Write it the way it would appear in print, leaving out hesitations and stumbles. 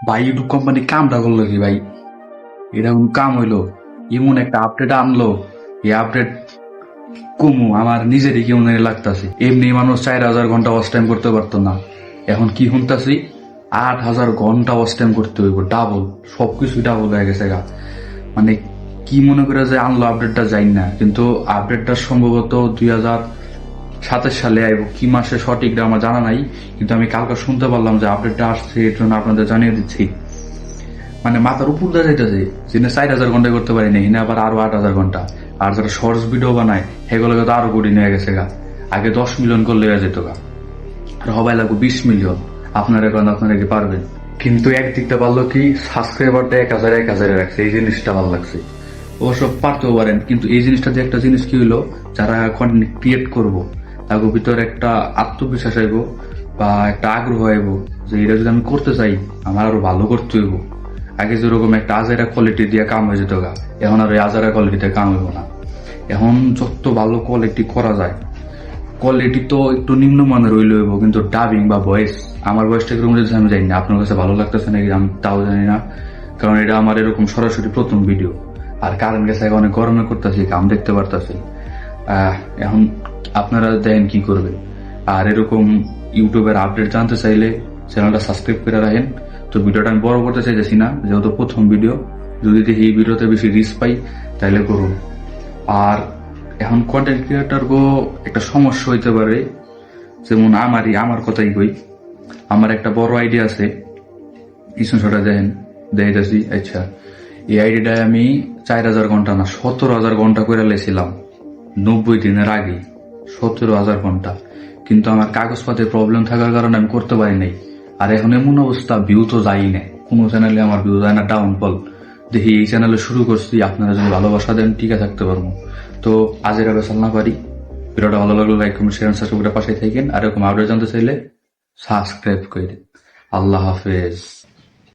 ভাই YouTube company কামটা করলো কি ভাই? এটা কোন কাম হইলো? এমন একটা আপডেট আনলো, এই আপডেট কমু আমার নিজেরই কেমন জানি লাগতাছে। এমনি মানুষ 4,000 ঘন্টা ওয়াচ টাইম করতে পারতো না, এখন কি শুনতাছি 8,000 ঘন্টা ওয়াচ টাইম করতে হইব, ডাবল, সবকিছু ডাবল হয়ে গেছে গা। মানে কি মনে করে যে আনলো আপডেটটা যাই না, কিন্তু আপডেটটা সম্ভবত 2027 সালে আইব, কি মাসে সঠিক আমার জানা নাই, কিন্তু আমি কালকে শুনতে পারলাম যে আপডেটটা আসছে, এর জন্য আপনাদের জানিয়ে দিচ্ছি। মানে মাথার উপর দিয়ে যাইতেছে, যিনি 4,000 ঘন্টা করতে পারি না, হিনে আবার আরো 8,000 ঘন্টা। আর যারা শর্টস ভিডিও বানায় সেগুলোকে তো আরো কোটি নিয়ে গেছে গা। আগে 10 মিলিয়ন করলে হয়ে যেত গা, আর হবাই লাগবে 20 মিলিয়ন। আপনারা এখন আপনারা কি পারবেন? কিন্তু একদিকটা ভালো কি, সাবস্ক্রাইবারটা 1,000 রাখছে, এই জিনিসটা ভালো লাগছে। অবশ্য পারতেও পারেন, কিন্তু এই জিনিসটা যে একটা জিনিস কি হইলো, যারা কন্টেন্ট ক্রিয়েট করবো তার ভিতরে একটা আত্মবিশ্বাস আইব বা একটা আগ্রহ আইব যে এটা যদি আমি করতে চাই আমার আরো ভালো করতে হইব। আগে যেরকম একটা আজারা কোয়ালিটি দিয়ে কাম হয়ে যেত গা, এখন আর ওই আজারা কোয়ালিটিতে কাম হইব না। এখন যত ভালো কোয়ালিটি করা যায়, কোয়ালিটি তো একটু নিম্নমানের হইলে হইব, কিন্তু ডাবিং বা ভয়েস, আমার ভয়েসটা কিরকম যদি আমি জানি না, আপনার কাছে ভালো লাগতেছে নাকি আমি তাও জানি না, কারণ এটা আমার এরকম সরাসরি প্রথম ভিডিও। আর কারেন্ট গেছে অনেক গরমে করতেছি, কাম দেখতে পারতেছি। এখন আপনারা দেখেন কি করবে। আর এরকম ইউটিউবের আপডেট জানতে চাইলে চ্যানেলটা সাবস্ক্রাইব করে রাখেন। তো ভিডিওটা আমি বড় করতে চাইতেছি না, যেহেতু প্রথম ভিডিও, যদি দেখি এই ভিডিওতে বেশি রিস্ক পাই তাহলে করুন। আর এখন কন্টেন্ট ক্রিয়েটর গো একটা সমস্যা হইতে পারে, যেমন আমার কথাই কই। আমার একটা বড় আইডিয়া আছে, স্ক্রিনশটটা দেখেন, দেখাইতেছি। আচ্ছা, এই আইডিয়াটায় আমি 4,000 ঘন্টা না 17,000 ঘন্টা করে লেছিলাম 90 দিনের আগে, 17,000 ঘন্টা। কিন্তু আমার কাগজপাতির প্রবলেম থাকার কারণে আমি করতে পারি নাই। আর এখন এমন অবস্থা, ভিউ তো যাই না, কোনো চ্যানেলে আমার ভিউ যায় না, ডাউনফল। দেখি এই চ্যানেলে শুরু করছি, আপনারা যদি ভালোবাসা দেন টিকে থাকতে পারবো। তো আজের আগে না পারি। ভিডিওটা ভালো লাগলো লাইক কমেন্ট শেয়ার সাবস্ক্রাইব করে পাশে থাকেন। আর এরকম আপডেট জানতে চাইলে সাবস্ক্রাইব করে দিন। আল্লাহ হাফেজ।